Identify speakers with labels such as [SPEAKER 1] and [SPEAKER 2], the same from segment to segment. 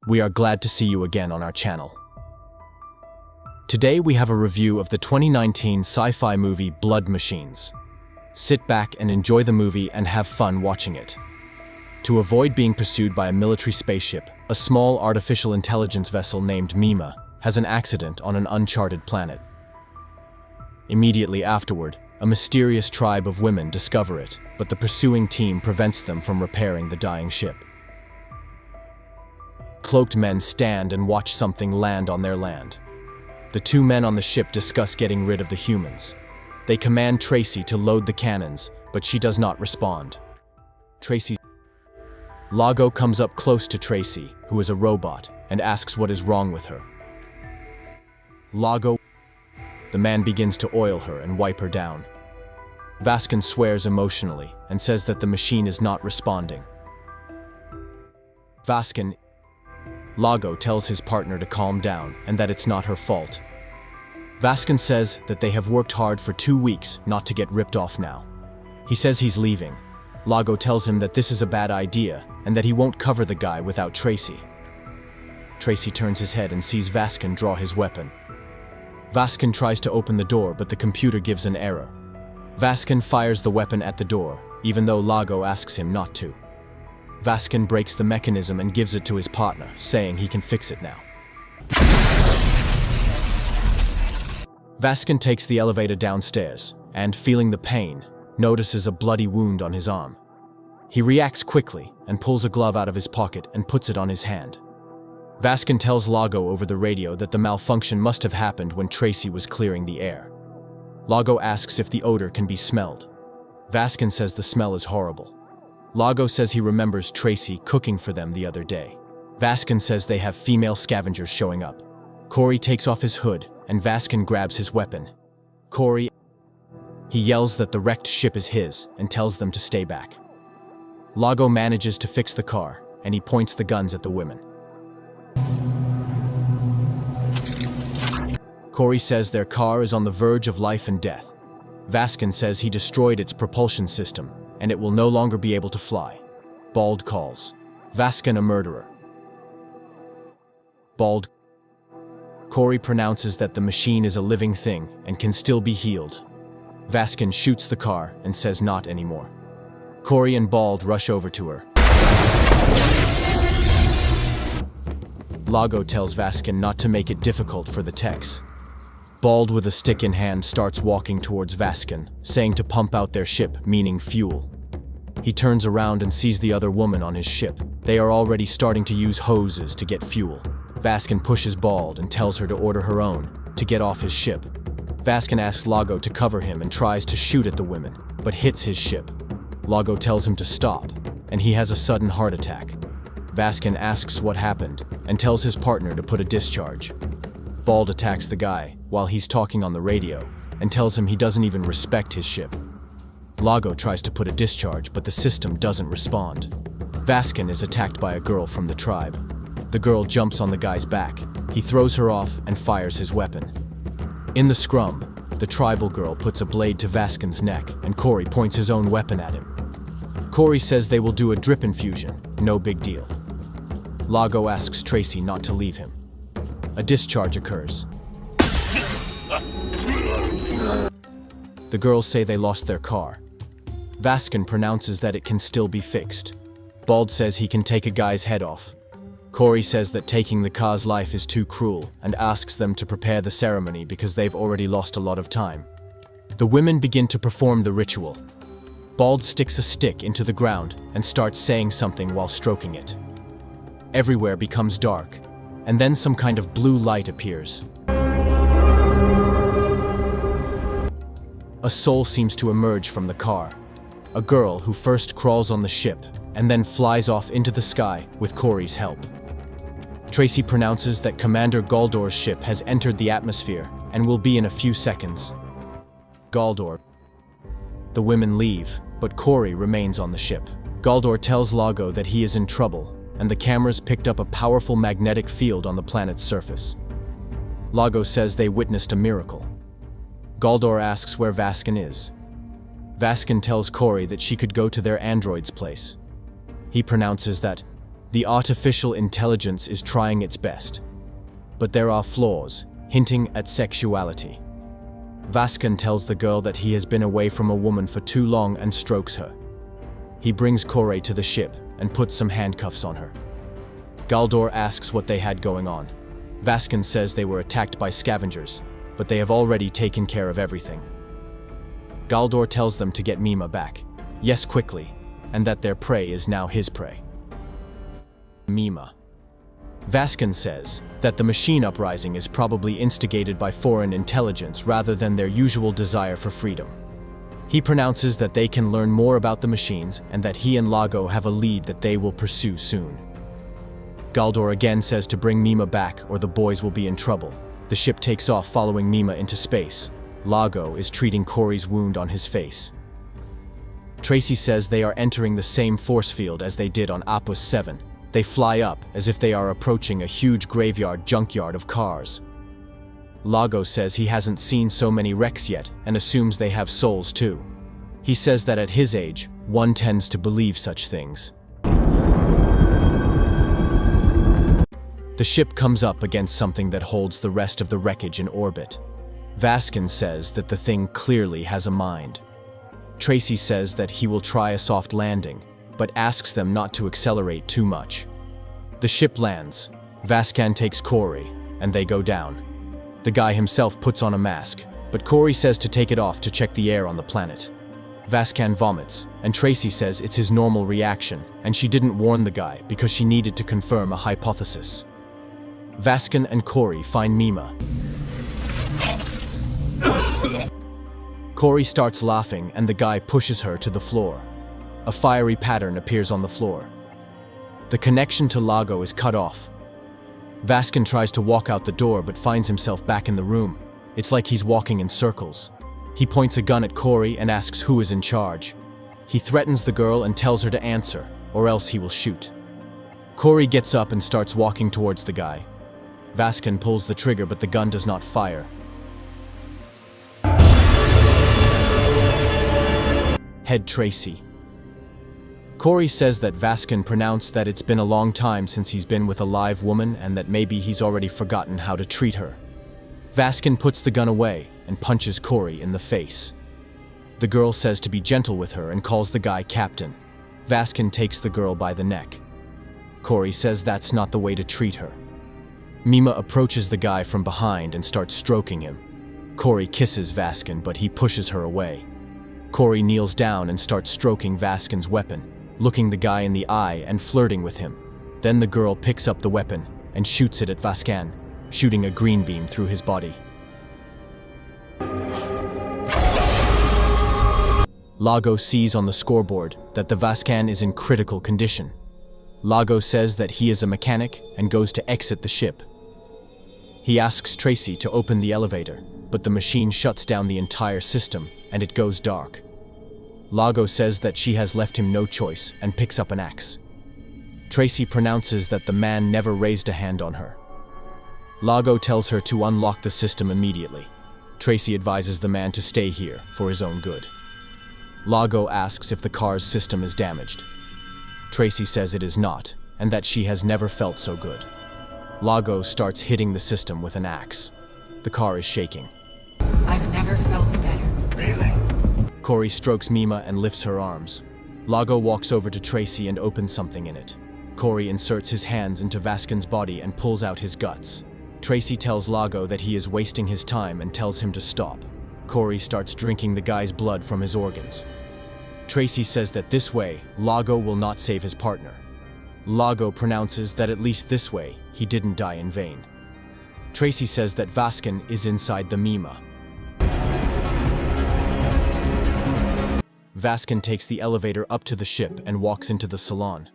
[SPEAKER 1] We are glad to see you again on our channel. Today we have a review of the 2019 sci-fi movie Blood Machines. Sit back and enjoy the movie and have fun watching it. To avoid being pursued by a military spaceship, a small artificial intelligence vessel named Mima has an accident on an uncharted planet. Immediately afterward, a mysterious tribe of women discover it, but the pursuing team prevents them from repairing the dying ship. Cloaked men stand and watch something land on their land. The two men on the ship discuss getting rid of the humans. They command Tracy to load the cannons, but she does not respond. Lago comes up close to Tracy, who is a robot, and asks what is wrong with her. The man begins to oil her and wipe her down. Vaskin swears emotionally and says that the machine is not responding. Lago tells his partner to calm down and that it's not her fault. Vaskin says that they have worked hard for 2 weeks not to get ripped off now. He says he's leaving. Lago tells him that this is a bad idea and that he won't cover the guy without Tracy. Tracy turns his head and sees Vaskin draw his weapon. Vaskin tries to open the door, but the computer gives an error. Vaskin fires the weapon at the door, even though Lago asks him not to. Vaskin breaks the mechanism and gives it to his partner, saying he can fix it now. Vaskin takes the elevator downstairs and, feeling the pain, notices a bloody wound on his arm. He reacts quickly and pulls a glove out of his pocket and puts it on his hand. Vaskin tells Lago over the radio that the malfunction must have happened when Tracy was clearing the air. Lago asks if the odor can be smelled. Vaskin says the smell is horrible. Lago says he remembers Tracy cooking for them the other day. Vaskin says they have female scavengers showing up. Corey takes off his hood and Vaskin grabs his weapon. He yells that the wrecked ship is his and tells them to stay back. Lago manages to fix the car and he points the guns at the women. Corey says their car is on the verge of life and death. Vaskin says he destroyed its propulsion system and it will no longer be able to fly. Bald calls Vaskin a murderer. Corey pronounces that the machine is a living thing and can still be healed. Vaskin shoots the car and says not anymore. Corey and Bald rush over to her. Lago tells Vaskin not to make it difficult for the techs. Bald, with a stick in hand, starts walking towards Vaskin, saying to pump out their ship, meaning fuel. He turns around and sees the other woman on his ship. They are already starting to use hoses to get fuel. Vaskin pushes Bald and tells her to order her own, to get off his ship. Vaskin asks Lago to cover him and tries to shoot at the women, but hits his ship. Lago tells him to stop, and he has a sudden heart attack. Vaskin asks what happened and tells his partner to put a discharge. Bald attacks the guy while he's talking on the radio and tells him he doesn't even respect his ship. Lago tries to put a discharge, but the system doesn't respond. Vaskin is attacked by a girl from the tribe. The girl jumps on the guy's back. He throws her off and fires his weapon. In the scrum, the tribal girl puts a blade to Vaskin's neck and Corey points his own weapon at him. Corey says they will do a drip infusion, no big deal. Lago asks Tracy not to leave him. A discharge occurs. The girls say they lost their car. Vaskin pronounces that it can still be fixed. Bald says he can take a guy's head off. Corey says that taking the car's life is too cruel and asks them to prepare the ceremony because they've already lost a lot of time. The women begin to perform the ritual. Bald sticks a stick into the ground and starts saying something while stroking it. Everywhere becomes dark, and then some kind of blue light appears. A soul seems to emerge from the car. A girl who first crawls on the ship and then flies off into the sky with Corey's help. Tracy pronounces that Commander Galdor's ship has entered the atmosphere and will be in a few seconds. Galdor. The women leave, but Corey remains on the ship. Galdor tells Lago that he is in trouble, and the cameras picked up a powerful magnetic field on the planet's surface. Lago says they witnessed a miracle. Galdor asks where Vaskin is. Vaskin tells Corey that she could go to their android's place. He pronounces that The artificial intelligence is trying its best. But there are flaws, hinting at sexuality. Vaskan tells the girl that he has been away from a woman for too long and strokes her. He brings Kore to the ship and puts some handcuffs on her. Galdor asks what they had going on. Vaskan says they were attacked by scavengers, but they have already taken care of everything. Galdor tells them to get Mima back, yes quickly, and that their prey is now his prey. Mima. Vaskan says that the machine uprising is probably instigated by foreign intelligence rather than their usual desire for freedom. He pronounces that they can learn more about the machines and that he and Lago have a lead that they will pursue soon. Galdor again says to bring Mima back or the boys will be in trouble. The ship takes off following Mima into space. Lago is treating Kore's wound on his face. Tracy says they are entering the same force field as they did on Opus 7. They fly up as if they are approaching a huge graveyard junkyard of cars. Lago says he hasn't seen so many wrecks yet and assumes they have souls too. He says that at his age, one tends to believe such things. The ship comes up against something that holds the rest of the wreckage in orbit. Vaskan says that the thing clearly has a mind. Tracy says that he will try a soft landing, but asks them not to accelerate too much. The ship lands. Vaskan takes Kore, and they go down. The guy himself puts on a mask, but Kore says to take it off to check the air on the planet. Vaskan vomits, and Tracy says it's his normal reaction, and she didn't warn the guy because she needed to confirm a hypothesis. Vaskan and Kore find Mima. Kore starts laughing and the guy pushes her to the floor. A fiery pattern appears on the floor. The connection to Lago is cut off. Vaskan tries to walk out the door but finds himself back in the room. It's like he's walking in circles. He points a gun at Kore and asks who is in charge. He threatens the girl and tells her to answer, or else he will shoot. Kore gets up and starts walking towards the guy. Vaskan pulls the trigger but the gun does not fire. Head Tracy. Kore says that Vaskan pronounced that it's been a long time since he's been with a live woman and that maybe he's already forgotten how to treat her. Vaskan puts the gun away and punches Kore in the face. The girl says to be gentle with her and calls the guy captain. Vaskan takes the girl by the neck. Kore says that's not the way to treat her. Mima approaches the guy from behind and starts stroking him. Kore kisses Vaskan but he pushes her away. Kore kneels down and starts stroking Vaskan's weapon, looking the guy in the eye and flirting with him. Then the girl picks up the weapon and shoots it at Vaskan, shooting a green beam through his body. Lago sees on the scoreboard that the Vaskan is in critical condition. Lago says that he is a mechanic and goes to exit the ship. He asks Tracy to open the elevator, but the machine shuts down the entire system and it goes dark. Lago says that she has left him no choice and picks up an axe. Tracy pronounces that the man never raised a hand on her. Lago tells her to unlock the system immediately. Tracy advises the man to stay here for his own good. Lago asks if the car's system is damaged. Tracy says it is not, and that she has never felt so good. Lago starts hitting the system with an axe. The car is shaking.
[SPEAKER 2] I've never felt better.
[SPEAKER 3] Really?
[SPEAKER 1] Kore strokes Mima and lifts her arms. Lago walks over to Tracy and opens something in it. Kore inserts his hands into Vaskan's body and pulls out his guts. Tracy tells Lago that he is wasting his time and tells him to stop. Kore starts drinking the guy's blood from his organs. Tracy says that this way, Lago will not save his partner. Lago pronounces that at least this way, he didn't die in vain. Tracy says that Vaskan is inside the Mima. Vaskan takes the elevator up to the ship and walks into the salon.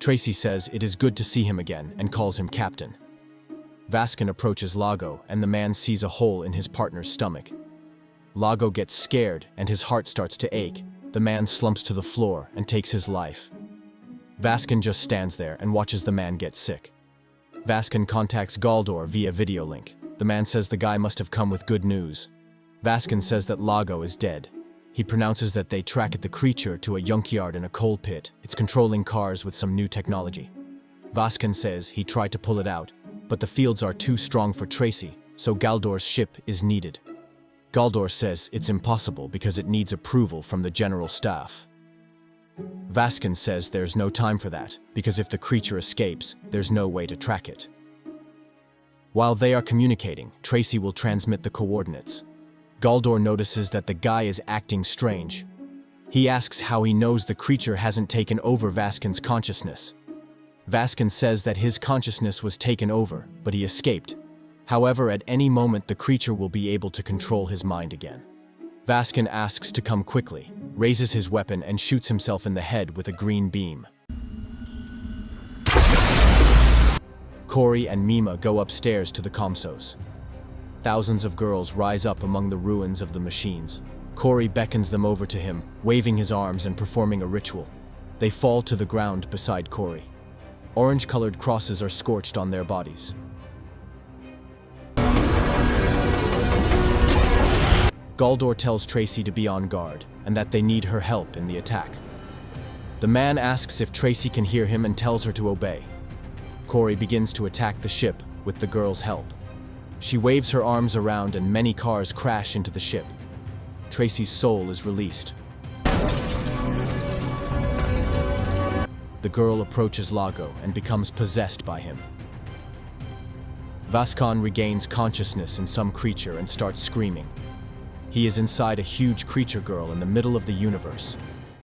[SPEAKER 1] Tracy says it is good to see him again and calls him captain. Vaskan approaches Lago and the man sees a hole in his partner's stomach. Lago gets scared and his heart starts to ache. The man slumps to the floor and takes his life. Vaskan just stands there and watches the man get sick. Vaskan contacts Galdor via video link. The man says the guy must have come with good news. Vaskan says that Lago is dead. He pronounces that they tracked the creature to a junkyard in a coal pit. It's controlling cars with some new technology. Vaskan says he tried to pull it out, but the fields are too strong for Tracy, so Galdor's ship is needed. Galdor says it's impossible because it needs approval from the general staff. Vaskan says there's no time for that, because if the creature escapes, there's no way to track it. While they are communicating, Tracy will transmit the coordinates. Galdor notices that the guy is acting strange. He asks how he knows the creature hasn't taken over Vaskan's consciousness. Vaskan says that his consciousness was taken over, but he escaped. However, at any moment the creature will be able to control his mind again. Vaskan asks to come quickly, raises his weapon and shoots himself in the head with a green beam. Corey and Mima go upstairs to the Comsos. Thousands of girls rise up among the ruins of the machines. Corey beckons them over to him, waving his arms and performing a ritual. They fall to the ground beside Corey. Orange-colored crosses are scorched on their bodies. Galdor tells Tracy to be on guard, and that they need her help in the attack. The man asks if Tracy can hear him and tells her to obey. Corey begins to attack the ship with the girl's help. She waves her arms around and many cars crash into the ship. Tracy's soul is released. The girl approaches Lago and becomes possessed by him. Vaskan regains consciousness in some creature and starts screaming. He is inside a huge creature girl in the middle of the universe.